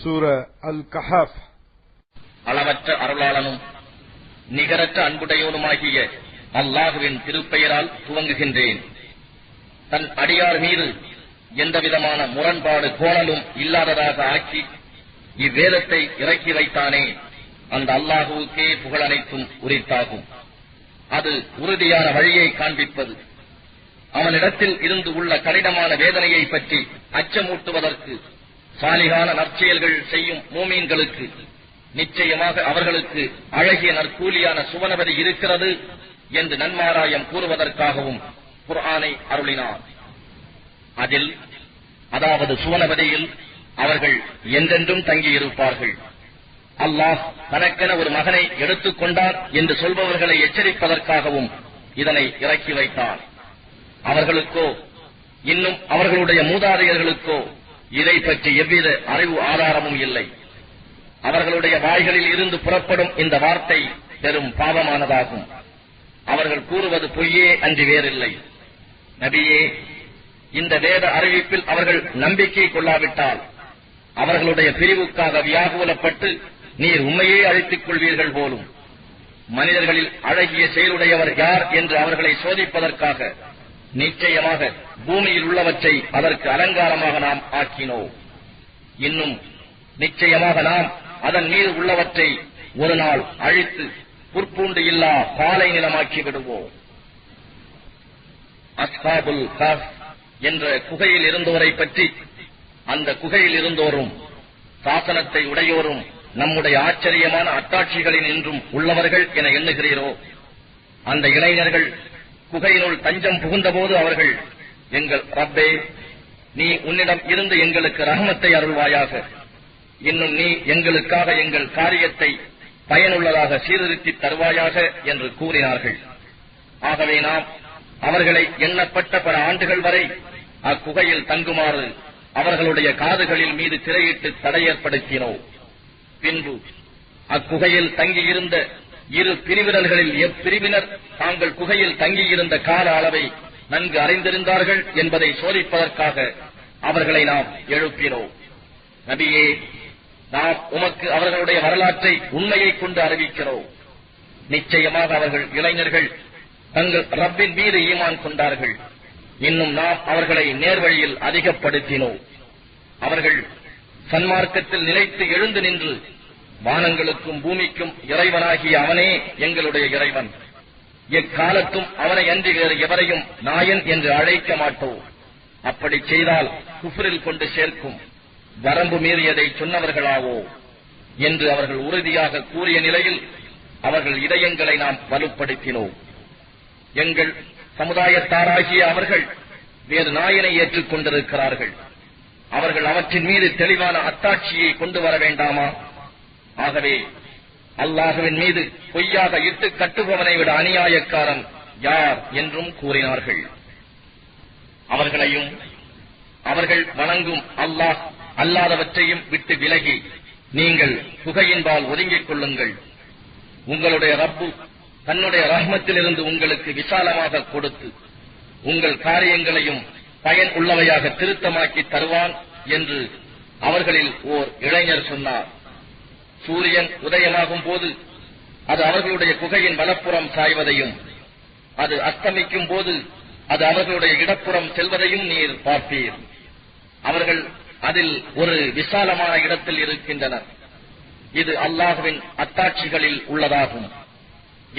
சூரா அல் கஹஃப். அளவற்ற அருளாளனும் நிகரற்ற அன்புடையோனுமாகிய அல்லாஹுவின் திருப்பெயரால் துவங்குகின்றேன். தன் அடியார் மீது எந்தவிதமான முரண்பாடு கோணலும் இல்லாததாக ஆக்கி இவ்வேதத்தை இறக்கி வைத்தானே, அந்த அல்லாஹுவுக்கே புகழனைத்தும் உரித்தாகும். அது உறுதியான வழியை காண்பிப்பது. அவனிடத்தில் இருந்து உள்ள கடினமான வேதனையை பற்றி அச்சமூட்டுவதற்கு சாலிகான நற்செயல்கள் செய்யும் மூமீன்களுக்கு நிச்சயமாக அவர்களுக்கு அழகிய நற்கூலியான சுவனபதி இருக்கிறது என்று நன்மாராயம் கூறுவதற்காகவும் குர்ஆனை அருளினார். அதில், அதாவது சுவனபதியில் அவர்கள் என்றென்றும் தங்கியிருப்பார்கள். அல்லாஹ் தனக்கென ஒரு மகனை எடுத்துக் கொண்டார் என்று சொல்பவர்களை எச்சரிப்பதற்காகவும் இதனை இறக்கி வைத்தார். அவர்களுக்கோ இன்னும் அவர்களுடைய மூதாதையர்களுக்கோ இதை பற்றி எவ்வித அறிவு ஆதாரமும் இல்லை. அவர்களுடைய வாய்களில் இருந்து புறப்படும் இந்த வார்த்தை பெரும் பாவமானதாகும். அவர்கள் கூறுவது பொய்யே அன்றி வேறில்லை. நபியே, இந்த வேத அறிவிப்பில் அவர்கள் நம்பிக்கை கொள்ளாவிட்டால் அவர்களுடைய பிரிவுக்காக வியாகுலப்பட்டு நீர் உண்மையே அழைத்துக் கொள்வீர்கள் போலும். மனிதர்களில் அழகிய செயலுடையவர் யார் என்று அவர்களை சோதிப்பதற்காக நிச்சயமாக பூமியில் உள்ளவற்றை அதற்கு அலங்காரமாக நாம் ஆக்கினோம். இன்னும் நிச்சயமாக நாம் அதன் மீது உள்ளவற்றை ஒரு நாள் அழித்து புற்பூண்டு இல்லா பாலை நிலமாக்கி விடுவோம். அஸ்ஹாபுல் கஹ்ஃப் என்ற குகையில் இருந்தோரை பற்றி, அந்த குகையில் இருந்தோரும் சாசனத்தை உடையோரும் நம்முடைய ஆச்சரியமான அத்தாட்சிகளில் இன்றும் உள்ளவர்கள் என எண்ணுகிறீரோ? அந்த இளைஞர்கள் குகையினுள் தஞ்சம் புகுந்தபோது அவர்கள், எங்கள் ரப்பே, நீ உன்னிடம் இருந்து எங்களுக்கு ரஹ்மத்தை அருள்வாயாக. இன்னும் நீ எங்களுக்காக எங்கள் காரியத்தை பயனுள்ளதாக சீர்திருத்தி தருவாயாக என்று கூறினார்கள். ஆகவே நாம் அவர்களை எண்ணப்பட்ட பல ஆண்டுகள் வரை அக்குகையில் தங்குமாறு அவர்களுடைய காதுகளில் மீது திரையிட்டு தடை ஏற்படுத்தினோம். பின்பு அக்குகையில் தங்கியிருந்த இரு பிரிவினர்களில் எப்பிரிவினர் தாங்கள் குகையில் தங்கியிருந்த கால அளவை நன்கு அறிந்திருந்தார்கள் என்பதை சோதிப்பதற்காக அவர்களை நாம் எழுப்பினோம். நபியே, நாம் உமக்கு அவர்களுடைய வரலாற்றை உண்மையை கொண்டு அறிவிக்கிறோம். நிச்சயமாக அவர்கள் இளைஞர்கள் தங்கள் ரப்பின் மீது ஈமான் கொண்டார்கள். இன்னும் நாம் அவர்களை நேர்வழியில் அதிகப்படுத்தினோம். அவர்கள் சன்மார்க்கத்தில் நிலைத்து எழுந்து நின்று வானங்களுக்கும் பூமிக்கும் இறைவனாகிய அவனே எங்களுடைய இறைவன், எக்காலத்தும் அவனை அன்றி வேறு எவரையும் நாயன் என்று அழைக்க மாட்டோம், அப்படி செய்தால் குஃப்ரில் கொண்டு சேர்க்கும், வரம்பு மீறியதை சொன்னவர்களாவோ என்று அவர்கள் உறுதியாக கூறிய நிலையில் அவர்கள் இதயங்களை நாம் வலுப்படுத்தினோம். எங்கள் சமுதாயத்தாராகிய அவர்கள் வேறு நாயனை ஏற்றுக் கொண்டிருக்கிறார்கள். அவர்கள் அவற்றின் மீது தெளிவான அத்தாட்சியை கொண்டு வர வேண்டாமா? ஆகவே அல்லாஹுவின் மீது பொய்யாக இட்டு கட்டுபவனை விட அநியாயக்காரன் யார் என்றும் கூறினார்கள். அவர்களையும் அவர்கள் வணங்கும் அல்லாஹ் அல்லாதவற்றையும் விட்டு விலகி நீங்கள் குகையின்பால் ஒதுங்கிக் கொள்ளுங்கள். உங்களுடைய ரப்பு தன்னுடைய ரஹ்மத்திலிருந்து உங்களுக்கு விசாலமாக கொடுத்து உங்கள் காரியங்களையும் பயன் உள்ளவையாக திருத்தமாக்கி தருவான் என்று அவர்களில் ஓர் இளைஞர் சொன்னார். சூரியன் உதயமாகும் போது அது அவர்களுடைய குகையின் வலப்புறம் சாய்வதையும், அது அஸ்தமிக்கும் போது அது அவர்களுடைய இடப்புறம் செல்வதையும் நீர் பார்ப்பீர். அவர்கள் அதில் ஒரு விசாலமான இடத்தில் இருக்கின்றனர். இது அல்லாஹுவின் அத்தாட்சிகளில் உள்ளதாகும்.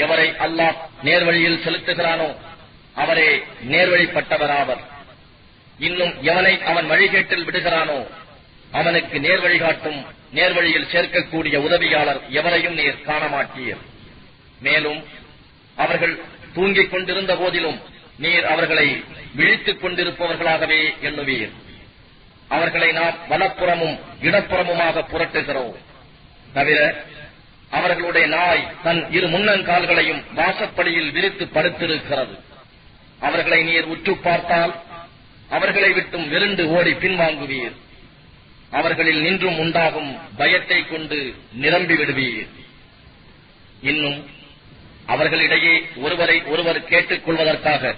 எவரை அல்லாஹ் நேர்வழியில் செலுத்துகிறானோ அவரே நேர்வழிப்பட்டவராவர். இன்னும் எவனை அவன் வழிகேட்டில் விடுகிறானோ அவனுக்கு நேர்வழிகாட்டும் நேர்வழியில் சேர்க்கக்கூடிய உதவியாளர் எவரையும் நீர் காணமாட்டீர். மேலும் அவர்கள் தூங்கிக் கொண்டிருந்த போதிலும் நீர் அவர்களை விழித்துக் கொண்டிருப்பவர்களாகவே எண்ணுவீர். அவர்களை நாம் வலப்புறமும் இடப்புறமுமாக புரட்டுகிறோம். தவிர அவர்களுடைய நாய் தன் இரு முன்னங்கால்களையும் வாசப்படியில் விரித்து படுத்திருக்கிறது. அவர்களை நீர் உற்று பார்த்தால் அவர்களை விட்டும் விருண்டு ஓடி பின்வாங்குவீர். அவர்களில் நின்றும் உண்டாகும் பயத்தை கொண்டு நிரம்பி விடுவீர். இன்னும் அவர்களிடையே ஒருவரை ஒருவர் கேட்டுக் கொள்வதற்காக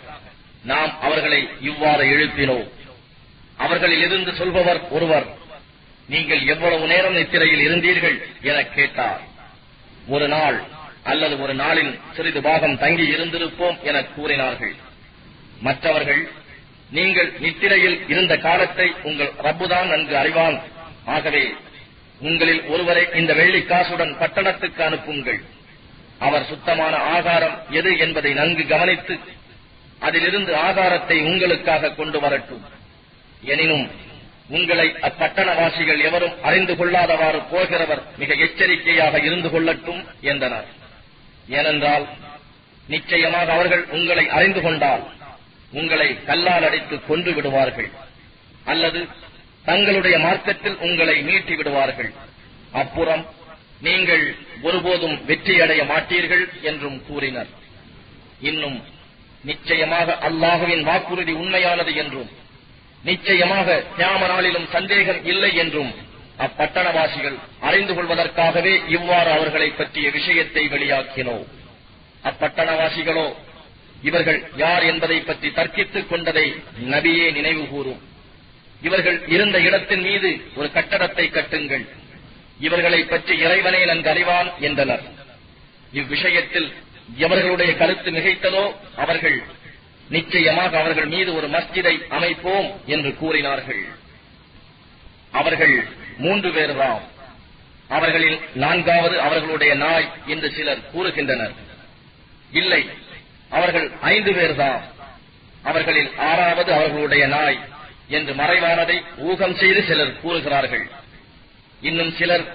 நாம் அவர்களை இவ்வாறு எழுப்பினோம். அவர்களில் இருந்து சொல்பவர் ஒருவர், நீங்கள் எவ்வளவு நேரம் நித்திரையில் இருந்தீர்கள் என கேட்டார். ஒரு நாள் அல்லது ஒரு நாளின் சிறிது பாகம் தங்கி இருந்திருப்போம் என கூறினார்கள். மற்றவர்கள், நீங்கள் நித்திரையில் இருந்த காலத்தை உங்கள் ரப்புதான் நன்கு அறிவான். ஆகவே உங்களில் ஒருவரை இந்த வெள்ளிக்காசுடன் பட்டணத்துக்கு அனுப்புங்கள். அவர் சுத்தமான ஆகாரம் எது என்பதை நன்கு கவனித்து அதிலிருந்து ஆகாரத்தை உங்களுக்காக கொண்டு வரட்டும். எனினும் உங்களை அப்பட்டணவாசிகள் எவரும் அறிந்து கொள்ளாதவாறு போகிறவர் மிக எச்சரிக்கையாக இருந்து கொள்ளட்டும் என்றனர். ஏனென்றால் நிச்சயமாக அவர்கள் உங்களை அறிந்து கொண்டால் உங்களை கல்லால் அடித்து கொன்று விடுவார்கள், அல்லது தங்களுடைய மார்க்கத்தில் உங்களை மீட்டி விடுவார்கள். அப்புறம் நீங்கள் ஒருபோதும் வெற்றியடைய மாட்டீர்கள் என்றும் கூறினர். இன்னும் நிச்சயமாக அல்லாஹுவின் வாக்குறுதி உண்மையானது என்றும் நிச்சயமாக கியாம நாளிலும் சந்தேகம் இல்லை என்றும் அப்பட்டணவாசிகள் அறிந்து கொள்வதற்காகவே இவ்வாறு அவர்களை பற்றிய விஷயத்தை வெளியாக்கினோம். அப்பட்டணவாசிகளோ இவர்கள் யார் என்பதை பற்றி தர்க்கித்துக் கொண்டதை நபியே நினைவு கூறும். இவர்கள் இருந்த இடத்தின் மீது ஒரு கட்டடத்தை கட்டுங்கள், இவர்களை பற்றி இறைவனே நன்கு அறிவான் என்றனர். இவ்விஷயத்தில் எவர்களுடைய கருத்து மிகைத்ததோ அவர்கள் நிச்சயமாக அவர்கள் மீது ஒரு மஸ்ஜிதை அமைப்போம் என்று கூறினார்கள். அவர்கள் 3 பேர்தாம். அவர்களில் 4வது அவர்களுடைய நாய் என்று சிலர் கூறுகின்றனர். இல்லை, அவர்கள் 5 பேர்தாம். அவர்களில் 6வது அவர்களுடைய நாய் என்று மறைவானதை ஊகம் செய்து சிலர் கூறுகிறார்கள். இன்னும் சிலர்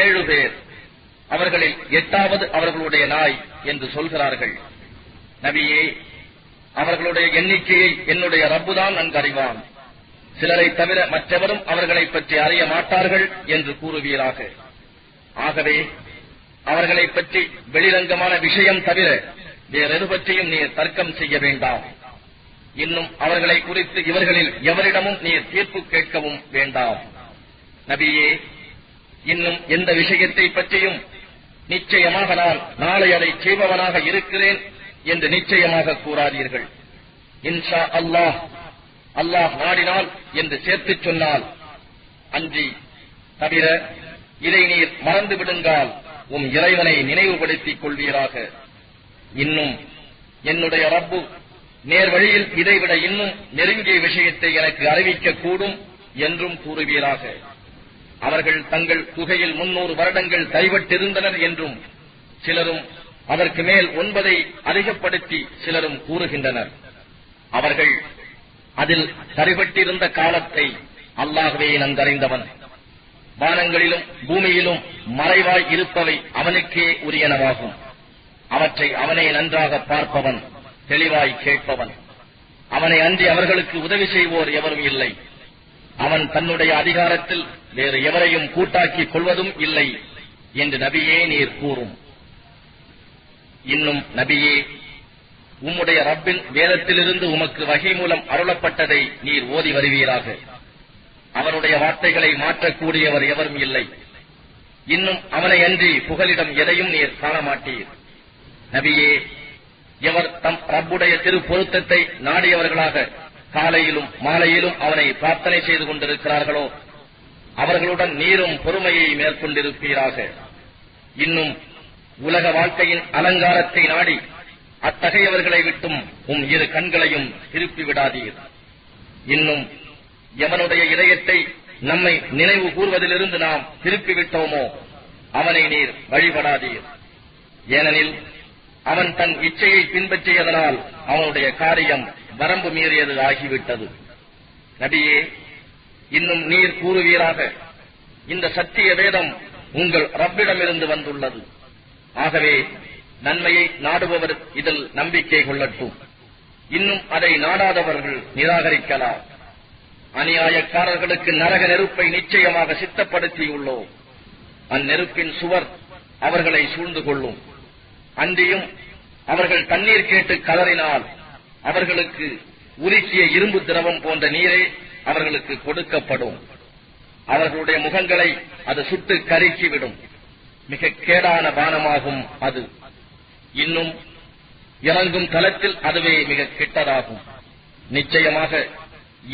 7 பேர், அவர்களில் 8வது அவர்களுடைய நாய் என்று சொல்கிறார்கள். நபியே, அவர்களுடைய எண்ணிக்கையை என்னுடைய ரப்புதான் நன்கு அறிவான். சிலரை தவிர மற்றவரும் அவர்களை பற்றி அறிய மாட்டார்கள் என்று கூறுவீராக. ஆகவே அவர்களை பற்றி வெளிரங்கமான விஷயம் தவிர வேறெது பற்றியும் நீர் தர்க்கம் செய்ய வேண்டாம். இன்னும் அவர்களை குறித்து இவர்களில் எவரிடமும் நீர் தீர்ப்பு கேட்கவும் வேண்டாம். நபியே, இன்னும் எந்த விஷயத்தை பற்றியும் நிச்சயமாக நான் நாளை அதை செய்பவனாக இருக்கிறேன் என்று நிச்சயமாக கூறாதீர்கள். இன்ஷா அல்லாஹ், அல்லாஹ் நாடினால் என்று சேர்த்துச் சொன்னால் அன்றி தவிர இதை நீர் மறந்து விடுங்கால் இறைவனை நினைவுபடுத்திக் கொள்வீராக. இன்னும் என்னுடைய ரப்பு நேர் வழியில் இதைவிட இன்னும் நெருங்கிய விஷயத்தை எனக்கு அறிவிக்க கூடும் என்றும் கூறுவீராக. அவர்கள் தங்கள் குகையில் 300 வருடங்கள் கைவிட்டிருந்தனர் என்றும் சிலரும் அதற்கு மேல் 9 அதிகப்படுத்தி சிலரும் கூறுகின்றனர். அவர்கள் அதில் சரிபட்டிருந்த காலத்தை அல்லாஹ்வே நன்கறிந்தவன். வானங்களிலும் பூமியிலும் மறைவாய் இருப்பவை அவனுக்கே உரியனவாகும். அவற்றை அவனே நன்றாக பார்ப்பவன், தெளிவாய் கேட்பவன். அவனை அன்றி அவர்களுக்கு உதவி செய்வோர் எவரும் இல்லை. அவன் தன்னுடைய அதிகாரத்தில் வேறு எவரையும் கூட்டாக்கிக் கொள்வதும் இல்லை என்று நபியே நீர் கூறும். இன்னும் நபியே, உம்முடைய ரப்பின் வேதத்திலிருந்து உமக்கு வகை மூலம் அருளப்பட்டதை நீர் ஓதி வருவீராக. அவனுடைய வார்த்தைகளை மாற்றக்கூடியவர் எவரும் இல்லை. இன்னும் அவனை அன்றி புகலிடம் எதையும் நீர் காண மாட்டீர். நபியே, எவர் தம் ரப்புடைய திரு பொருத்தத்தை நாடியவர்களாக காலையிலும் மாலையிலும் அவனை பிரார்த்தனை செய்து கொண்டிருக்கிறார்களோ அவர்களுடன் நீரும் பொறுமையை மேற்கொண்டிருப்பீராக. இன்னும் உலக வாழ்க்கையின் அலங்காரத்தை நாடி அத்தகையவர்களை விட்டும் இரு கண்களையும் திருப்பி விடாதீர். இன்னும் எவனுடைய இதயத்தை நம்மை நினைவு கூர்வதிலிருந்து நாம் திருப்பிவிட்டோமோ அவனை நீர் வழிபடாதீர். ஏனெனில் அவன் தன் இச்சையை பின்பற்றியதனால் அவனுடைய காரியம் வரம்பு மீறியது ஆகிவிட்டது. நபியே, இன்னும் நீர் கூறுவீராக, இந்த சத்திய வேதம் உங்கள் ரப்பிடமிருந்து வந்துள்ளது. ஆகவே நன்மையை நாடுபவர் இதில் நம்பிக்கை கொள்ளட்டும். இன்னும் அதை நாடாதவர்கள் நிராகரிக்கலாம். அநியாயக்காரர்களுக்கு நரக நெருப்பை நிச்சயமாக சித்தப்படுத்தியுள்ளோம். அந்நெருப்பின் சுவர் அவர்களை சூழ்ந்து கொள்ளும். அன்றியும் அவர்கள் தண்ணீர் கேட்டு கதறினால் அவர்களுக்கு உருக்கிய இரும்பு திரவம் போன்ற நீரே அவர்களுக்கு கொடுக்கப்படும். அவர்களுடைய முகங்களை அது சுட்டு கருக்கிவிடும். மிக கேடான பானமாகும் அது. இன்னும் இறங்கும் தலத்தில் அதுவே மிக கெட்டதாகும். நிச்சயமாக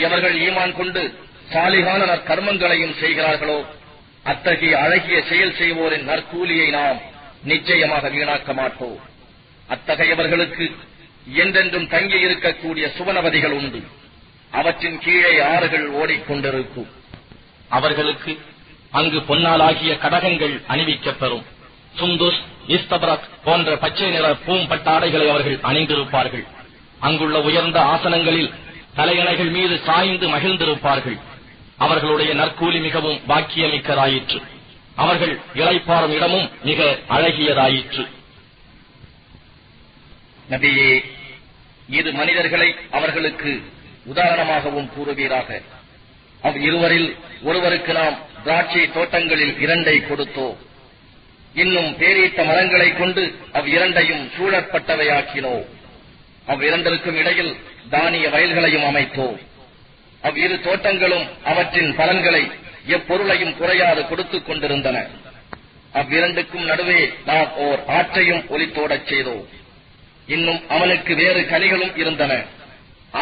எவர்கள் ஈமான் கொண்டு சாலிகான நற்கர்மங்களையும் செய்கிறார்களோ அத்தகைய அழகிய செயல் செய்வோரின் நற்கூலியை நாம் நிச்சயமாக வீணாக்க மாட்டோம். அத்தகையவர்களுக்கு என்றென்றும் தங்கி இருக்கக்கூடிய சுவனவதிகள் உண்டு. அவற்றின் கீழே ஆறுகள் ஓடிக்கொண்டிருக்கும். அவர்களுக்கு அங்கு பொன்னாலாகிய கடகங்கள் அணிவிக்கப்பெறும். சுந்துஸ், இஸ்தபரக் போன்ற பச்சை நிற பூம்பட்டாடைகளை அவர்கள் அணிந்திருப்பார்கள். அங்குள்ள உயர்ந்த ஆசனங்களில் தலையணைகள் மீது சாய்ந்து மகிழ்ந்திருப்பார்கள். அவர்களுடைய நற்கூலி மிகவும் பாக்கியமிக்கதாயிற்று. அவர்கள் இளைப்பாறும் இடமும் மிக அழகியதாயிற்று. நபியே, இது மனிதர்களை அவர்களுக்கு உதாரணமாகவும் கூறுவீராக. இருவரில் ஒருவருக்கு நாம் திராட்சை தோட்டங்களில் 2 கொடுத்தோம். இன்னும் பேரீட்ட மரங்களை கொண்டு இரண்டையும் சூழப்பட்டவையாக்கினோம். இரண்டிற்கும் இடையில் தானிய வயல்களையும் அமைத்தோம். இரு தோட்டங்களும் அவற்றின் பலன்களை எப்பொருளையும் குறையாது கொடுத்துக் கொண்டிருந்தன. இரண்டுக்கும் நடுவே நாம் ஓர் ஆற்றையும் ஒலித்தோடச் செய்தோம். இன்னும் அவனுக்கு வேறு கனிகளும் இருந்தன.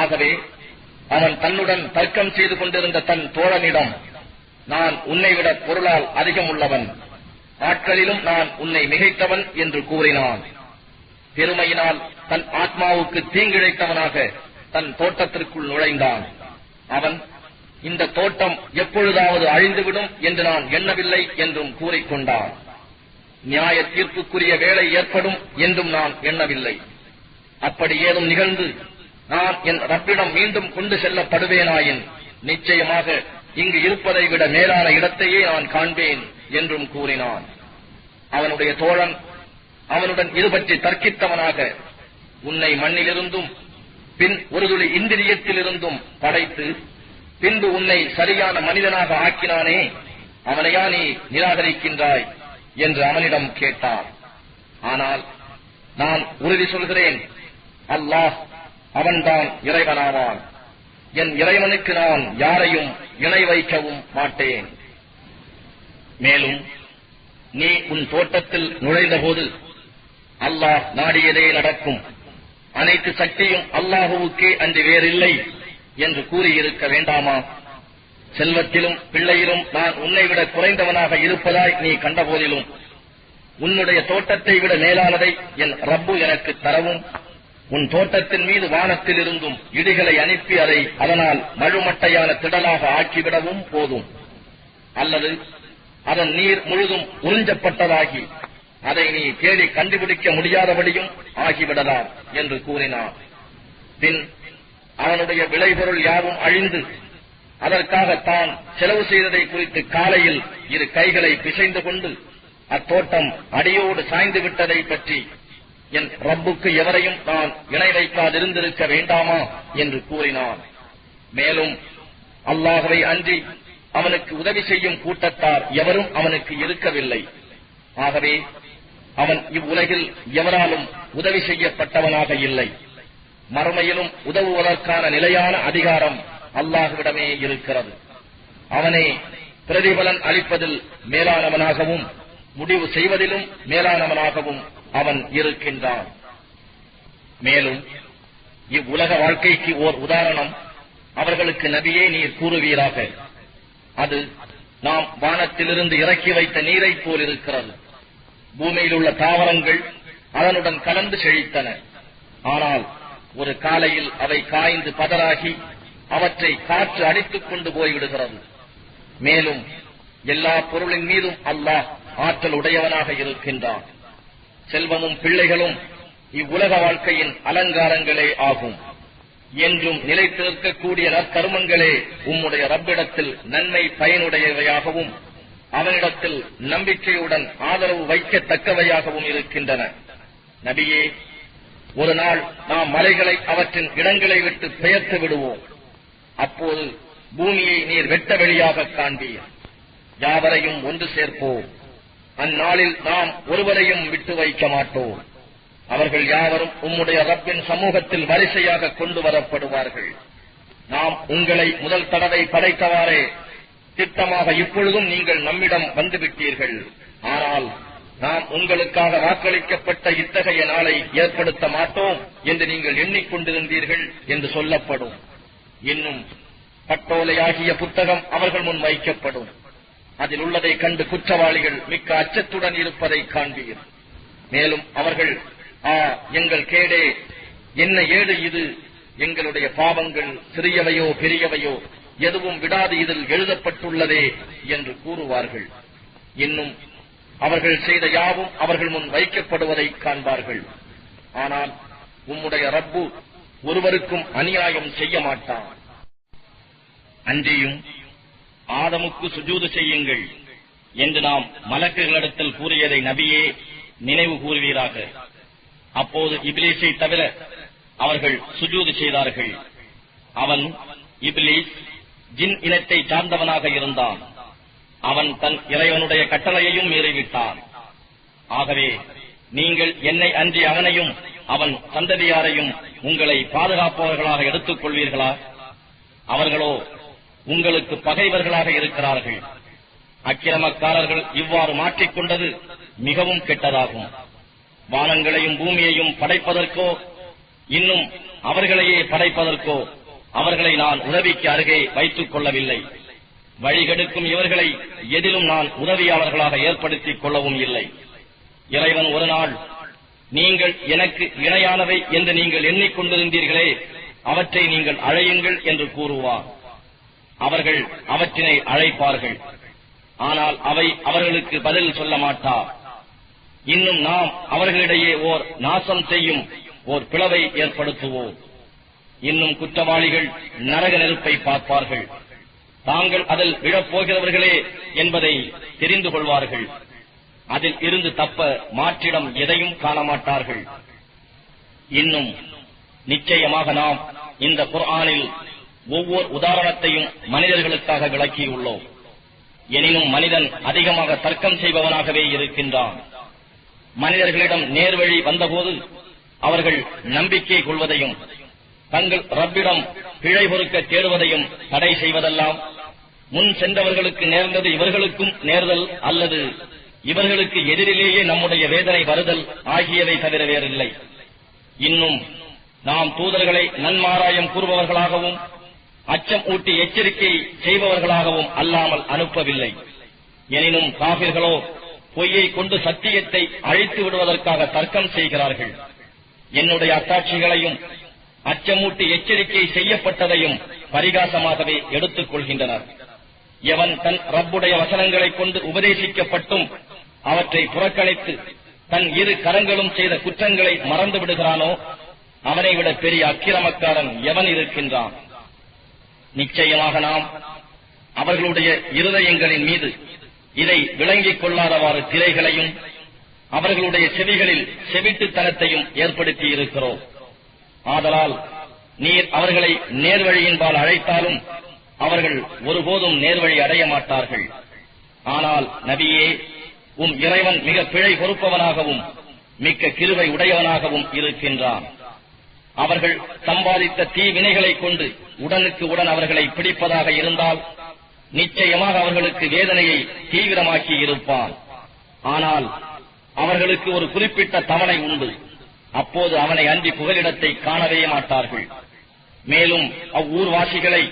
ஆகவே அவன் தன்னுடன் தர்க்கம் செய்து கொண்டிருந்த தன் தோழனிடம், நான் உன்னை விட பொருளால் அதிகம் உள்ளவன், ஆட்களிலும் நான் உன்னை மிகைத்தவன் என்று கூறினான். பெருமையினால் தன் ஆத்மாவுக்கு தீங்கிழைத்தவனாக தன் தோட்டத்திற்குள் நுழைந்தான். அவன், இந்த தோட்டம் எப்பொழுதாவது அழிந்துவிடும் என்று நான் எண்ணவில்லை என்றும் கூறிக்கொண்டான். நியாய தீர்ப்புக்குரிய வேளை ஏற்படும் என்றும் நான் எண்ணவில்லை. அப்படி ஏதும் நிகழ்ந்து நான் என் ரப்பிடம் மீண்டும் கொண்டு செல்லப்படுவேனாயின் நிச்சயமாக இங்கு இருப்பதை விட மேலான இடத்தையே நான் காண்பேன் என்றும் கூறினான். அவனுடைய தோழன் அவனுடன் இது பற்றி தர்க்கித்தவனாக, உன்னை மண்ணிலிருந்தும் பின் ஒரு துளி இந்திரியத்திலிருந்தும் படைத்து பின்பு உன்னை சரியான மனிதனாக ஆக்கினானே, அவனையா நீ நிராகரிக்கின்றாய் என்று அவனிடம் கேட்டார். ஆனால் நான் உறுதி சொல்கிறேன், அல்லாஹ் அவன்தான் இறைவனாவான். என் இறைவனுக்கு நான் யாரையும் இணை வைக்கவும் மாட்டேன். மேலும் நீ உன் தோட்டத்தில் நுழைந்தபோது அல்லாஹ் நாடியதே நடக்கும், அனைத்து சக்தியும் அல்லாஹுவுக்கே அன்று வேறில்லை என்று கூறியிருக்க வேண்டாமா? செல்வத்திலும் பிள்ளையிலும் நான் உன்னை விட குறைந்தவனாக இருப்பதாய் நீ கண்டபோதிலும் உன்னுடைய தோட்டத்தை விட மேலானதை என் ரப்பு எனக்கு தரவும், உன் தோட்டத்தின் மீது வானத்தில் இருந்தும் இடிகளை அனுப்பி அதை அதனால் மழுமட்டையான திடலாக ஆக்கிவிடவும் போதும். அல்லது அதன் நீர் முழுதும் உறிஞ்சப்பட்டதாகி அதை நீ தேடி கண்டுபிடிக்க முடியாதபடியும் ஆகிவிடலாம் என்று கூறினார். பின் அவனுடைய விளைபொருள் யாவும் அழிந்து அதற்காக தான் செலவு செய்ததை குறித்து காலையில் 2 கைகளை பிசைந்து கொண்டு அத்தோட்டம் அடியோடு சாய்ந்து விட்டதை பற்றி என் ரப்புக்கு எவரையும் நான் இணை வைக்காதிருந்திருக்க வேண்டாமா என்று கூறினான். மேலும் அல்லாஹ்வை அன்றி அவனுக்கு உதவி செய்யும் கூட்டத்தார் எவரும் அவனுக்கு இருக்கவில்லை. ஆகவே அவன் இவ்வுலகில் எவராலும் உதவி செய்யப்பட்டவனாக இல்லை. மறுமையிலும் உதவுவதற்கான நிலையான அதிகாரம் அல்லாஹ்விடமே இருக்கிறது. அவனே பிரதிபலன் அளிப்பதில் மேலானவனாகவும் முடிவு செய்வதிலும் மேலானவனாகவும் அவன் இருக்கின்றான். மேலும் இவ்வுலக வாழ்க்கைக்கு ஓர் உதாரணம் அவர்களுக்கு நபியே நீர் கூறுவீராக. அது நாம் வானத்திலிருந்து இறக்கி வைத்த நீரைப் போல் இருக்கிறது. பூமியில் உள்ள தாவரங்கள் அதனுடன் கலந்து செழித்தன. ஆனால் ஒரு காலையில் அவை காய்ந்து பதறாகி அவற்றை காற்று அடித்துக் கொண்டு போய்விடுகிறது. மேலும் எல்லா பொருளின் மீதும் அல்லாஹ் ஆற்றல் உடையவனாக இருக்கின்றான். செல்வமும் பிள்ளைகளும் இவ்வுலக வாழ்க்கையின் அலங்காரங்களே ஆகும். என்றும் நிலைத்து நிற்கக்கூடிய நற்கர்மங்களே உம்முடைய ரப்பிடத்தில் நன்மை பயனுடையவையாகவும் அவனிடத்தில் நம்பிக்கையுடன் ஆதரவு வைக்கத்தக்கவையாகவும் இருக்கின்றன. நபியே, ஒரு நாள் நாம் மலைகளை அவற்றின் இடங்களை விட்டு பெயர்த்து விடுவோம். அப்போது பூமியை நீர் வெட்ட வெளியாக காண்பீர். யாவரையும் ஒன்று சேர்ப்போம். அந்நாளில் நாம் ஒருவரையும் விட்டு வைக்க மாட்டோம். அவர்கள் யாவரும் உம்முடைய ரப்பின் சமூகத்தில் வரிசையாக கொண்டு வரப்படுவார்கள். நாம் உங்களை முதல் தடவை படைத்தவாறே திட்டமாக இப்பொழுதும் நீங்கள் நம்மிடம் வந்துவிட்டீர்கள். ஆனால் நாம் உங்களுக்காக வாக்களிக்கப்பட்ட இத்தகைய நாளை ஏற்படுத்த மாட்டோம் என்று நீங்கள் எண்ணிக்கொண்டிருந்தீர்கள் என்று சொல்லப்படும். இன்னும் பட்டோலையாகிய புத்தகம் அவர்கள் முன் வைக்கப்படும். அதில் உள்ளதை கண்டு குற்றவாளிகள் மிக்க அச்சத்துடன் இருப்பதை காண்பீர். மேலும் அவர்கள், எங்கள் கேடே, என்ன ஏடு இது, எங்களுடைய பாவங்கள் சிறியவையோ பெரியவையோ எதுவும் விடாது இதில் எழுதப்பட்டுள்ளதே என்று கூறுவார்கள். இன்னும் அவர்கள் செய்த யாவும் அவர்கள் முன் வைக்கப்படுவதை காண்பார்கள். ஆனால் உம்முடைய ரப்பு ஒருவருக்கும் அநியாயம் செய்ய மாட்டான். அன்றியும் ஆதமுக்கு சுஜூது செய்யுங்கள் என்று நாம் மலக்குகளிடத்தில் கூறியதை நபியே நினைவு கூறுவீராக. அப்போது இப்லீஸை தவிர அவர்கள் சுஜூது செய்தார்கள். அவன், இப்லீஸ், ஜின் இனத்தை சார்ந்தவனாக இருந்தான். அவன் தன் இறைவனுடைய கட்டளையையும் மீறிவிட்டான். ஆகவே நீங்கள் என்னை அன்றி அவனையும் அவன் சந்ததியாரையும் உங்களை பாதுகாப்பவர்களாக எடுத்துக் கொள்வீர்களா? அவர்களோ உங்களுக்கு பகைவர்களாக இருக்கிறார்கள். அக்கிரமக்காரர்கள் இவ்வாறு மாற்றிக்கொண்டது மிகவும் கெட்டதாகும். வானங்களையும் பூமியையும் படைப்பதற்கோ இன்னும் அவர்களையே படைப்பதற்கோ அவர்களை நான் உதவிக்கு அருகே வைத்துக் கொள்ளவில்லை. வழிகெடுக்கும் இவர்களை எதிலும் நான் உதவியாளர்களாக ஏற்படுத்திக் கொள்ளவும் இல்லை. இறைவன் ஒரு நாள், நீங்கள் எனக்கு இணையானவை என்று நீங்கள் எண்ணிக்கொண்டிருந்தீர்களே, அவற்றை நீங்கள் அழையுங்கள் என்று கூறுவார். அவர்கள் அவற்றினை அழைப்பார்கள். ஆனால் அவை அவர்களுக்கு பதில் சொல்ல மாட்டார். இன்னும் நாம் அவர்களிடையே ஓர் நாசம் செய்யும் ஓர் பிளவை ஏற்படுத்துவோம். இன்னும் குற்றவாளிகள் நரக நெருப்பை பார்ப்பார்கள். தாங்கள் அதில் விழப்போகிறவர்களே என்பதை தெரிந்து கொள்வார்கள். அதில் இருந்து தப்ப மாற்றிடம் எதையும் காண மாட்டார்கள். இன்னும் நிச்சயமாக நாம் இந்த குர்ஆனில் ஒவ்வொரு உதாரணத்தையும் மனிதர்களுக்காக விளக்கியுள்ளோம். எனினும் மனிதன் அதிகமாக தர்க்கம் செய்பவனாகவே இருக்கின்றான். மனிதர்களிடம் நேர்வழி வந்தபோது அவர்கள் நம்பிக்கை கொள்வதையும் தங்கள் ரப்பிடம் பிழை பொறுக்க தேடுவதையும் தடை செய்வதெல்லாம் முன் சென்றவர்களுக்கு நேர்ந்தது இவர்களுக்கும் நேர்தல் அல்லது இவர்களுக்கு எதிரிலேயே நம்முடைய வேதனை வருதல் ஆகியவை தவிர வேறில்லை. இன்னும் நாம் தூதர்களை நன்மாராயம் கூறுபவர்களாகவும் அச்சம் ஊட்டி எச்சரிக்கை செய்பவர்களாகவும் அல்லாமல் அனுப்பவில்லை. எனினும் காபிர்களோ பொய்யை கொண்டு சத்தியத்தை அழித்து விடுவதற்காக தர்க்கம் செய்கிறார்கள். என்னுடைய அத்தாட்சிகளையும் அச்சமூட்டி எச்சரிக்கை செய்யப்பட்டதையும் பரிகாசமாகவே எடுத்துக் கொள்கின்றனர். எவன் தன் ரப்புடைய வசனங்களைக் கொண்டு உபதேசிக்கப்பட்டும் அவற்றை புறக்கணித்து தன் இரு கரங்களும் செய்த குற்றங்களை மறந்து விடுகிறானோ அவனை விட பெரிய அக்கிரமக்காரன் எவன் இருக்கின்றான்? நிச்சயமாக நாம் அவர்களுடைய இருதயங்களின் மீது இதை விளங்கிக் கொள்ளாதவாறு திரைகளையும் அவர்களுடைய செவிகளில் செவிட்டுத்தனத்தையும் ஏற்படுத்தி இருக்கிறோம். ஆதலால் நீர் அவர்களை நேர்வழியின்பால் அழைத்தாலும் அவர்கள் ஒருபோதும் நேர்வழி அடைய மாட்டார்கள். ஆனால் நபியே, உம் இறைவன் மிக பிழை பொறுப்பவனாகவும் மிக்க கிருபை உடையவனாகவும் இருக்கின்றான். அவர்கள் சம்பாதித்த தீவினைகளைக் கொண்டு உடனுக்கு உடன் அவர்களை பிடிப்பதாக இருந்தால் நிச்சயமாக அவர்களுக்கு வேதனையை தீவிரமாக்கி இருப்பான். ஆனால் அவர்களுக்கு ஒரு குறிப்பிட்ட தவணை உண்டு. அப்போது அவனை அன்றி புகலிடத்தை காணவே மாட்டார்கள். மேலும் அவ்வூர்வாசிகளை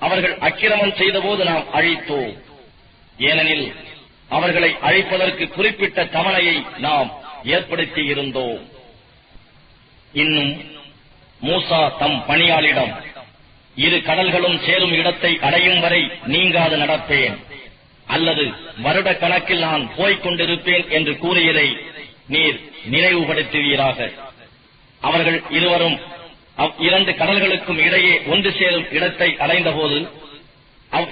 அவர்கள் அக்கிரமம் செய்தபோது நாம் அழித்தோம். ஏனெனில் அவர்களை அழிப்பதற்கு குறிப்பிட்ட தவணையை நாம் ஏற்படுத்தி இருந்தோம். இன்னும் மூசா தம் பணியாளிடம், இரு கடல்களும் சேரும் இடத்தை அடையும் வரை நீங்காது நடப்பேன் அல்லது வருட கணக்கில் நான் போய்க் கொண்டிருப்பேன் என்று கூறியதை நீர் நினைவுபடுத்துவீராக. அவர்கள் இருவரும் இரண்டு கடல்களுக்கும் இடையே ஒன்று சேரும் இடத்தை அடைந்தபோது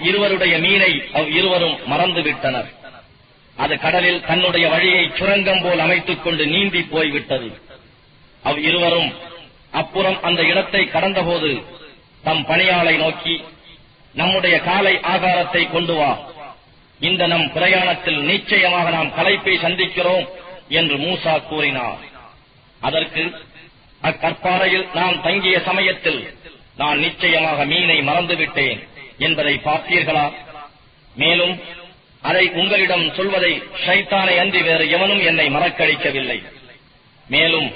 இருவருடைய மீனை இருவரும் மறந்துவிட்டனர். அது கடலில் தன்னுடைய வழியை சுரங்கம் போல் அமைத்துக் கொண்டு நீந்தி போய்விட்டது. இருவரும் அப்புறம் அந்த இடத்தை கடந்தபோது தம் பணியாளை நோக்கி, நம்முடைய காலை ஆகாரத்தை கொண்டு வா, இந்த நம் பிரயாணத்தில் நிச்சயமாக நாம் களைப்பை சந்திக்கிறோம் என்று மூசா கூறினார். அதற்கு, அக்கற்பாறையில் நாம் தங்கிய சமயத்தில் நான் நிச்சயமாக மீனை மறந்துவிட்டேன் என்பதை பார்த்தீர்களா? மேலும் அதை உங்களிடம் சொல்வதை ஷைத்தானை அன்றி வேறு எவனும் என்னை மறக்கடிக்கவில்லை. மேலும்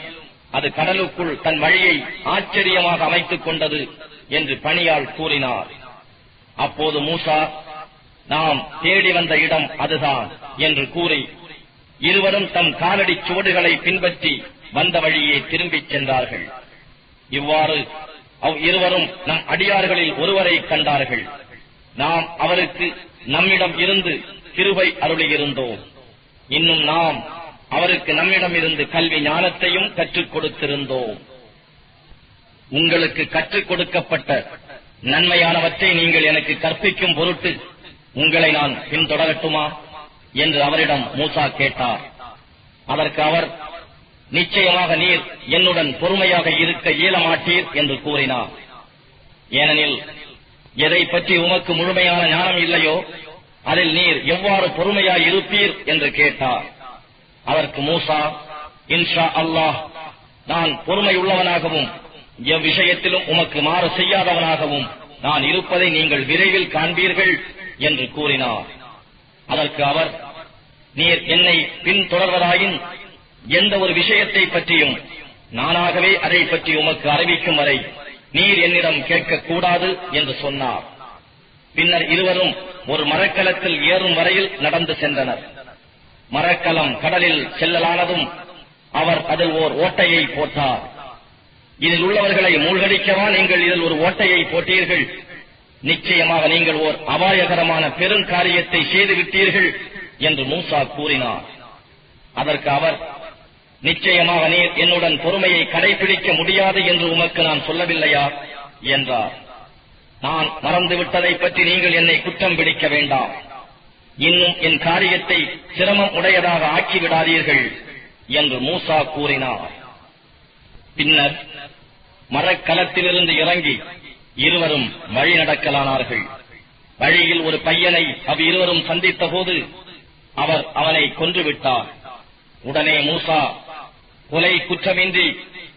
அது கடலுக்குள் தன் வழியை ஆச்சரியமாக அமைத்துக் கொண்டது என்று பணியாள் கூறினார். அப்போது மூசா, நாம் தேடி வந்த இடம் அதுதான் என்று கூறி இருவரும் தம் காலடி சுவடுகளை பின்பற்றி வந்த வழியே திரும்பிச் சென்றார்கள். இவ்வாறு இருவரும் நம் அடியார்களில் ஒருவரை கண்டார்கள். நாம் அவருக்கு நம்மிடம் இருந்து கிருபை அருளியிருந்தோம். இன்னும் நாம் அவருக்கு நம்மிடம் இருந்து கல்வி ஞானத்தையும் கற்றுக் கொடுத்திருந்தோம். உங்களுக்கு கற்றுக் கொடுக்கப்பட்ட நன்மையானவற்றை நீங்கள் எனக்கு கற்பிக்கும் பொருட்டு உங்களை நான் பின்தொடரட்டுமா என்று அவரிடம் மூசா கேட்டார். அதற்கு அவர், நிச்சயமாக நீர் என்னுடன் பொறுமையாக இருக்க இயலமாட்டீர் என்று கூறினார். ஏனெனில் எதை பற்றி உமக்கு முழுமையான ஞானம் இல்லையோ அதில் நீர் எவ்வாறு பொறுமையாய் இருப்பீர் என்று கேட்டார். அதற்கு மூசா, இன்ஷா அல்லாஹ், நான் பொறுமையுள்ளவனாகவும் எவ்விஷயத்திலும் உமக்கு மாறு செய்யாதவனாகவும் நான் இருப்பதை நீங்கள் விரைவில் காண்பீர்கள் என்று கூறினார். அதற்கு அவர், நீர் என்னை பின்தொடர்வதாயின் எந்த ஒரு விஷயத்தை பற்றியும் நானாகவே அதை பற்றி உமக்கு அறிவிக்கும் வரை நீர் என்னிடம் கேட்கக்கூடாது என்று சொன்னார். பின்னர் இருவரும் ஒரு மரக்கலத்தில் ஏறும் வரையில் நடந்து சென்றனர். மரக்கலம் கடலில் செல்லலானதும் அவர் அதில் ஓர் ஓட்டையை போட்டார். இதில் உள்ளவர்களை மூழ்கடிக்கவா நீங்கள் இதில் ஒரு ஓட்டையை போட்டீர்கள்? நிச்சயமாக நீங்கள் ஓர் அபாயகரமான பெருங்காரியத்தை செய்துவிட்டீர்கள் என்று மூசா கூறினார். அதற்கு அவர், நிச்சயமாக நீர் என்னுடன் பொறுமையை கடைபிடிக்க முடியாது என்று உமக்கு நான் சொல்லவில்லையா என்றார். நான் மறந்துவிட்டதை பற்றி நீங்கள் என்னை குற்றம் பிடிக்க வேண்டாம். இன்னும் என் காரியத்தை சிரமம் உடையதாக ஆக்கிவிடாதீர்கள் என்று மூசா கூறினார். பின்னர் மரக்கலத்திலிருந்து இறங்கி இருவரும் வழி நடக்கலானார்கள். வழியில் ஒரு பையனை இருவரும் சந்தித்த போது அவர் அவனை கொன்றுவிட்டார். உடனே மூசா, கொலை குற்றமின்றி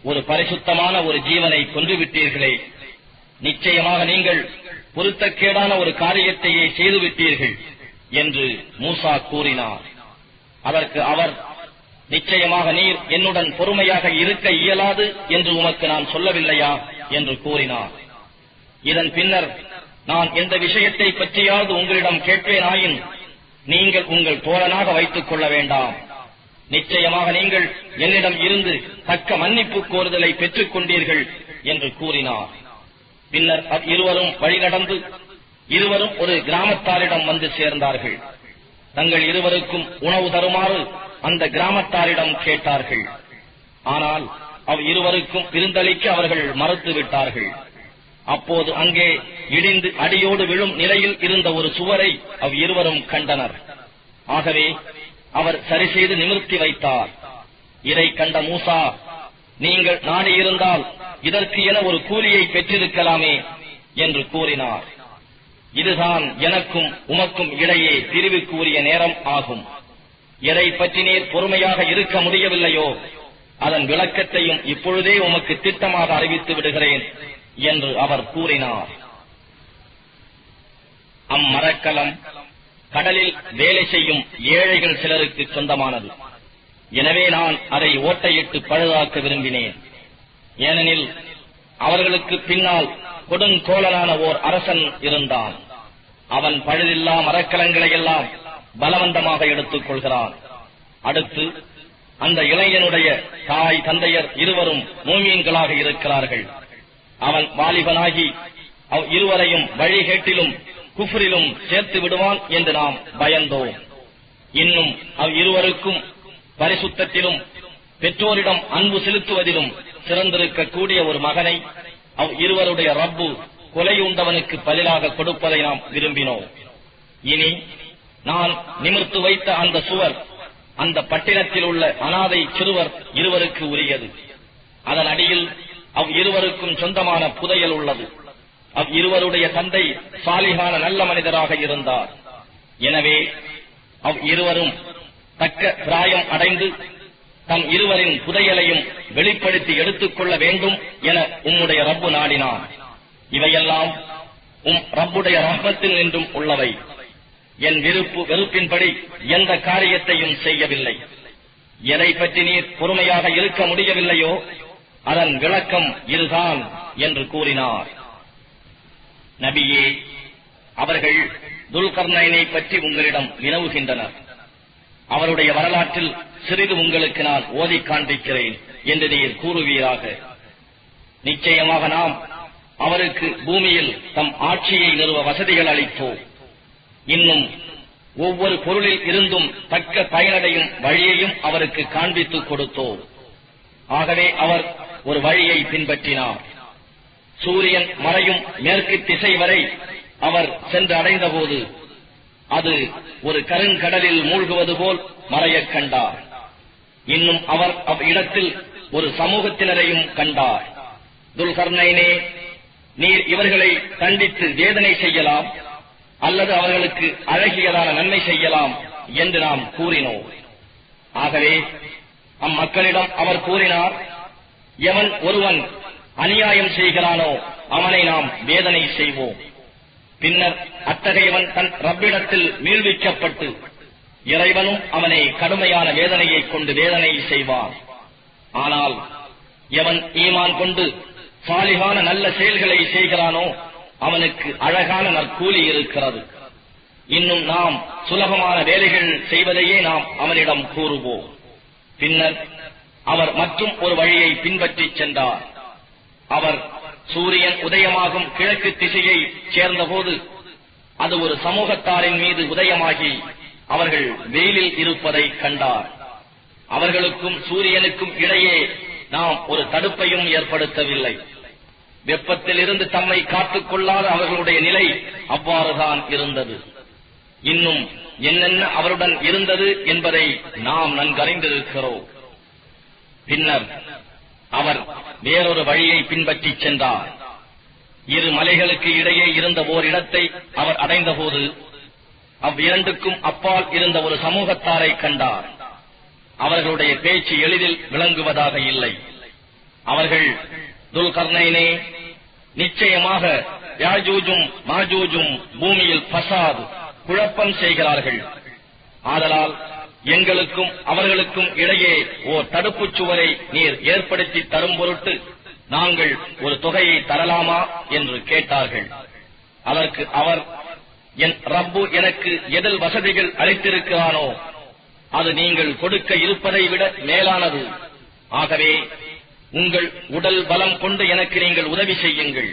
ஒரு பரிசுத்தமான ஒரு ஜீவனை கொன்றுவிட்டீர்களே, நிச்சயமாக நீங்கள் பொருத்தக்கேடான ஒரு காரியத்தையே செய்துவிட்டீர்கள் என்று மூசா கூறினார். அதற்கு அவர், நிச்சயமாக நீர் என்னுடன் பொறுமையாக இருக்க இயலாது என்று உமக்கு நான் சொல்லவில்லையா என்று கூறினார். இதன் பின்னர், நான் எந்த விஷயத்தை பற்றியாவது உங்களிடம் கேட்பேனாயின் நீங்கள் உங்கள் தோழனாக வைத்துக் கொள்ள வேண்டாம். நிச்சயமாக நீங்கள் என்னிடம் இருந்து தக்க மன்னிப்பு கோருதலை பெற்றுக் கொண்டீர்கள் என்று கூறினார். பின்னர் இருவரும் வழிநடந்து இருவரும் ஒரு கிராமத்தாரிடம் வந்து சேர்ந்தார்கள். தங்கள் இருவருக்கும் உணவு தருமாறு அந்த கிராமத்தாரிடம் கேட்டார்கள். ஆனால் இருவருக்கும் விருந்தளிக்க அவர்கள் மறுத்துவிட்டார்கள். அப்போது அங்கே இடிந்து அடியோடு விழும் நிலையில் இருந்த ஒரு சுவரை இருவரும் கண்டனர். ஆகவே அவர் சரி செய்து நிமிர்த்தி வைத்தார். இதை கண்ட மூசா, நீங்கள் நாடியிருந்தால் இதற்கு என ஒரு கூலியை பெற்றிருக்கலாமே என்று கூறினார். இதுதான் எனக்கும் உமக்கும் இடையே பிரிவு கூறிய நேரம் ஆகும். எதை பற்றி நீர் பொறுமையாக இருக்க முடியவில்லையோ அதன் விளக்கத்தையும் இப்பொழுதே உமக்கு திட்டமாக அறிவித்து விடுகிறேன் என்று அவர் கூறினார். அம்மரக்கலம் கடலில் வேலை செய்யும் ஏழைகள் சிலருக்கு சொந்தமானது. எனவே நான் அதை ஓட்டையிட்டு பழுதாக்க விரும்பினேன். ஏனெனில் அவர்களுக்கு பின்னால் கொடுங்கோலனான ஓர் அரசன் இருந்தான். அவன் பழுதில்லா மரக்கலங்களை எல்லாம் பலவந்தமாக எடுத்துக் கொள்கிறான். அடுத்து அந்த இளைஞனுடைய தாய் தந்தையர் இருவரும் மூமீன்களாக இருக்கிறார்கள். அவன் வாலிபனாகி இருவரையும் வழிகேட்டிலும் குஃப்ரிலும் சேர்த்து விடுவான் என்று நாம் பயந்தோம். இன்னும் இருவருக்கும் பரிசுத்தத்திலும் பெற்றோரிடம் அன்பு செலுத்துவதிலும் சிறந்திருக்கக்கூடிய ஒரு மகனை இருவருடைய ரப்பு கொலையுண்டவனுக்கு பதிலாக கொடுப்பதை நாம் விரும்பினோம். இனி நான் நிமிர்த்து வைத்த அந்த சுவர் அந்த பட்டினத்தில் உள்ள அனாதை சிறுவர் இருவருக்கு உரியது. அதன் அடியில் இருவருக்கும் சொந்தமான புதையல் உள்ளது. இருவருடைய தந்தை சாலிகான நல்ல மனிதராக இருந்தார். எனவே இருவரும் தக்க பிராயம் அடைந்து தம் இருவரின் புதையலையும் வெளிப்படுத்தி எடுத்துக் கொள்ள வேண்டும் என உம்முடைய ரப்பு நாடினான். இவையெல்லாம் ரப்புடைய ரஹ்மத்தில் நின்றும் உள்ளவை. என் வெறுப்பின்படி எந்த காரியத்தையும் செய்யவில்லை. எதை பற்றி நீர் பொறுமையாக இருக்க முடியவில்லையோ அதன் விளக்கம் இதுதான் என்று கூறினார். நபியே, அவர்கள் துல்கர்னைனை பற்றி உங்களிடம் வினவுகின்றனர். அவருடைய வரலாற்றில் சிறிது உங்களுக்கு நான் ஓதி காண்பிக்கிறேன் என்று நீர் கூறுவீராக. நிச்சயமாக நாம் அவருக்கு பூமியில் தம் ஆட்சியை நிறுவ வசதிகள் அளித்தோம். இன்னும் ஒவ்வொரு பொருளில் இருந்தும் தக்க பயனடையும் வழியையும் அவருக்கு காண்பித்துக் கொடுத்தோம். ஆகவே அவர் ஒரு வழியை பின்பற்றினார். சூரியன் மறையும் மேற்கு திசை வரை அவர் சென்று அடைந்தபோது அது ஒரு கருங்கடலில் மூழ்குவது போல் மறையக் கண்டார். இன்னும் அவர் அவ்விடத்தில் ஒரு சமூகத்தினரையும் கண்டார். துல்கர்னைனே, நீர் இவர்களை தண்டித்து வேதனை செய்யலாம் அல்லது அவர்களுக்கு அழகியதான நன்மை செய்யலாம் என்று நாம் கூறினோம். ஆகவே அம்மக்களிடம் அவர் கூறினார், எவன் ஒருவன் அநியாயம் செய்கிறானோ அவனை நாம் வேதனை செய்வோம். பின்னர் அத்தகையவன் தன் ரப்பிடத்தில் மீள்விக்கப்பட்டு இறைவனும் அவனை கடுமையான வேதனையை கொண்டு வேதனை செய்வான். ஆனால் எவன் ஈமான் கொண்டு சாலிகான நல்ல செயல்களை செய்கிறானோ அவனுக்கு அழகான நற்கூலி இருக்கிறது. இன்னும் நாம் சுலபமான வேலைகள் செய்வதையே நாம் அவனிடம் கூறுவோம். பின்னர் அவர் மற்றும் ஒரு வழியை பின்பற்றிச் சென்றார். அவர் சூரியன் உதயமாகும் கிழக்கு திசையை சேர்ந்தபோது அது ஒரு சமூகத்தாரின் மீது உதயமாகி அவர்கள் வெயிலில் இருப்பதை கண்டார். அவர்களுக்கும் சூரியனுக்கும் இடையே நாம் ஒரு தடுப்பையும் ஏற்படுத்தவில்லை. வெப்பத்தில் இருந்து தம்மை காத்துக் கொள்ளாத அவர்களுடைய நிலை அவ்வாறுதான் இருந்தது. இன்னும் என்னென்ன அவருடன் இருந்தது என்பதை நாம் நன்கறிந்திருக்கிறோம். பின்னர் அவர் வேறொரு வழியை பின்பற்றிச் சென்றார். இரு மலைகளுக்கு இடையே இருந்த ஓரிடத்தை அவர் அடைந்தபோது அவ்விரண்டுக்கும் அப்பால் இருந்த ஒரு சமூகத்தாரை கண்டார். அவர்களுடைய பேச்சு எளிதில் விளங்குவதாக இல்லை. அவர்கள், துல்கர்னைனே, நிச்சயமாக யாஜூஜும் மாஜூஜும் பூமியில் பசாத் குழப்பம் செய்கிறார்கள். ஆதலால் எங்களுக்கும் அவர்களுக்கும் இடையே ஓர் தடுப்புச் சுவரை நீர் ஏற்படுத்தி தரும் பொருட்டு நாங்கள் ஒரு தொகையை தரலாமா என்று கேட்டார்கள். அதற்கு அவர், என் ரப்பு எனக்கு எதில் வசதிகள் அளித்திருக்கிறானோ அது நீங்கள் கொடுக்க இருப்பதை விட மேலானது. ஆகவே உங்கள் உடல் பலம் கொண்டு எனக்கு நீங்கள் உதவி செய்யுங்கள்.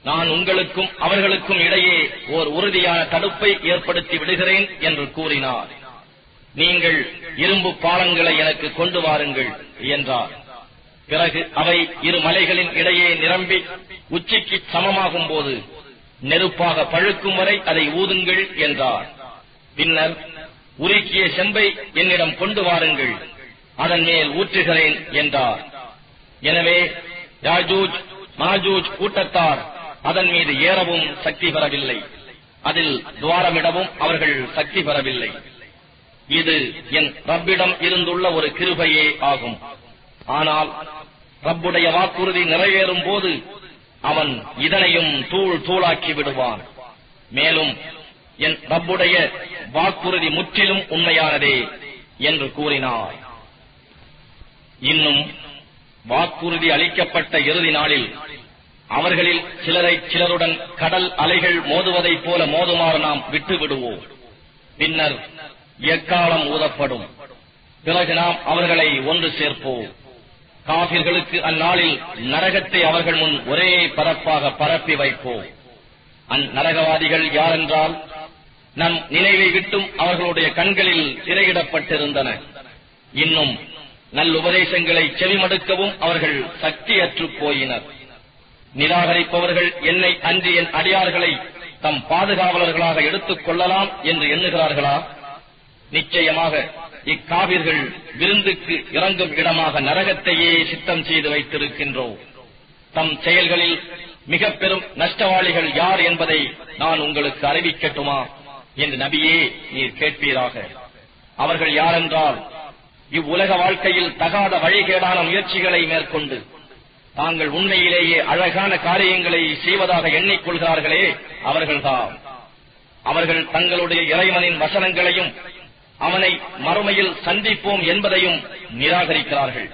நான் உங்களுக்கும் அவர்களுக்கும் இடையே ஓர் உறுதியான தடுப்பை ஏற்படுத்தி விடுகிறேன் என்று கூறினார். நீங்கள் இரும்பு பாலங்களை எனக்கு கொண்டு வாருங்கள் என்றார். பிறகு அவை இரு மலைகளின் இடையே நிரம்பி உச்சிக்கு சமமாகும் போது நெருப்பாக பழுக்கும் வரை அதை ஊதுங்கள் என்றார். பின்னர் உருக்கிய செம்பை என்னிடம் கொண்டு வாருங்கள், அதன் மேல் ஊற்றுகிறேன் என்றார். எனவே யாஜூஜ் மாஜூஜ் கூட்டத்தார் அதன் மீது ஏறவும் சக்தி பெறவில்லை, அதில் துவாரமிடவும் அவர்கள் சக்தி பெறவில்லை. இது என் ரப்பிடம் இருந்துள்ள ஒரு கிருபையே ஆகும். ஆனால் ரப்புடைய வாக்குறுதி நிறைவேறும் போது அவன் இதனையும் தூள் தூளாக்கி விடுவான். மேலும் என் ரப்புடைய வாக்குறுதி முற்றிலும் உண்மையானதே என்று கூறினார். இன்னும் வாக்குறுதி அளிக்கப்பட்ட இறுதி நாளில் அவர்களில் சிலரை சிலருடன் கடல் அலைகள் மோதுவதைப் போல மோதுமாறு நாம் விட்டு விடுவோம். பின்னர் எக்காலம் ஊதப்படும். பிறகு நாம் அவர்களை ஒன்று சேர்ப்போம். காபிர்களுக்கு அந்நாளில் நரகத்தை அவர்கள் முன் ஒரே பரப்பாக பரப்பி வைப்போம். அந்நரகவாதிகள் யாரென்றால், நம் நினைவை விட்டும் அவர்களுடைய கண்களில் திரையிடப்பட்டிருந்தன. இன்னும் நல்லுபதேசங்களை செவிமடுக்கவும் அவர்கள் சக்தியற்று போயினர். நிராகரிப்பவர்கள் என்னை அன்றி என் அடியார்களை தம் பாதுகாவலர்களாக எடுத்துக் கொள்ளலாம் என்று எண்ணுகிறார்களா? நிச்சயமாக இக்காவிர்கள் விருந்துக்கு இறங்கும் இடமாக நரகத்தையே சித்தம் செய்து வைத்திருக்கின்றோம். தம் செயல்களில் மிக பெரும் நஷ்டவாளிகள் யார் என்பதை நான் உங்களுக்கு அறிவிக்கட்டுமா என்று நபியே நீர் கேட்பீராக. அவர்கள் யாரென்றால், இவ்வுலக வாழ்க்கையில் தகாத வழிகேடான முயற்சிகளை மேற்கொண்டு தாங்கள் உண்மையிலேயே அழகான காரியங்களை செய்வதாக எண்ணிக்கொள்கிறார்களே அவர்கள்தான். அவர்கள் தங்களுடைய இறைவனின் வசனங்களையும் அவனை மறுமையில் சந்திப்போம் என்பதையும் நிராகரிக்கிறார்கள்.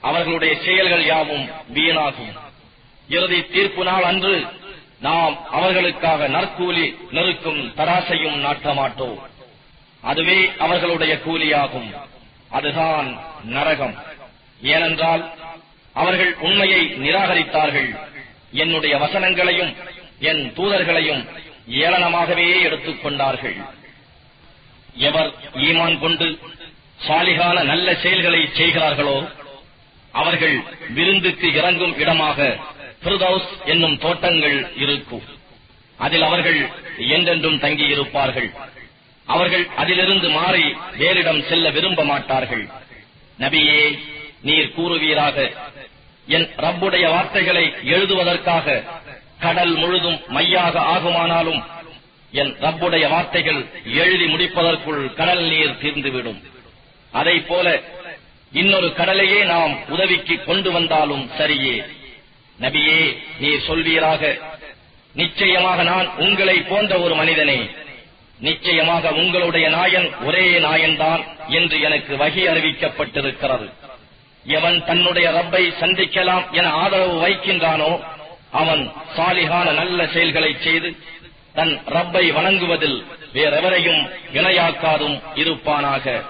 அவர்களுடைய செயல்கள் யாவும் வீணாகும். இறுதி தீர்ப்பு நாள் அன்று நாம் அவர்களுக்காக நற்கூலி நெருக்கும் தராசையும் நாட்ட மாட்டோம். அதுவே அவர்களுடைய கூலியாகும். அதுதான் நரகம். ஏனென்றால் அவர்கள் உண்மையை நிராகரித்தார்கள், என்னுடைய வசனங்களையும் என் தூதர்களையும் ஏளனமாகவே எடுத்துக் கொண்டார்கள். எவர் ஈமான் கொண்டு சாலிகான நல்ல செயல்களை செய்கிறார்களோ அவர்கள் விருந்துக்கு இறங்கும் இடமாக ஃபிர்தௌஸ் என்னும் தோட்டங்கள் இருக்கும். அதில் அவர்கள் என்றென்றும் தங்கியிருப்பார்கள். அவர்கள் அதிலிருந்து மாறி வேறிடம் செல்ல விரும்ப மாட்டார்கள். நபியே, நீர் கூறுவீராக, என் ரப்புடைய வார்த்தைகளை எழுதுவதற்காக கடல் முழுதும் மையாக ஆகுமானாலும் என் ரப்புடைய வார்த்தைகள் எழுதி முடிப்பதற்குள் கடல் நீர் தீர்ந்துவிடும். அதைப் போல இன்னொரு கடலையே நாம் உதவிக்கு கொண்டு வந்தாலும் சரியே. நபியே, நீர் சொல்வீராக, நிச்சயமாக நான் உங்களை போன்ற ஒரு மனிதனே, நிச்சயமாக உங்களுடைய நாயன் ஒரே நாயன்தான் என்று எனக்கு வகி அறிவிக்கப்பட்டிருக்கிறது. எவன் தன்னுடைய ரப்பை சந்திக்கலாம் என ஆதரவு வைக்கின்றானோ அவன் சாலிகான நல்ல செயல்களை செய்து தன் ரப்பை வணங்குவதில் வேறெவரையும் இணையாக்காதும் இருப்பானாக.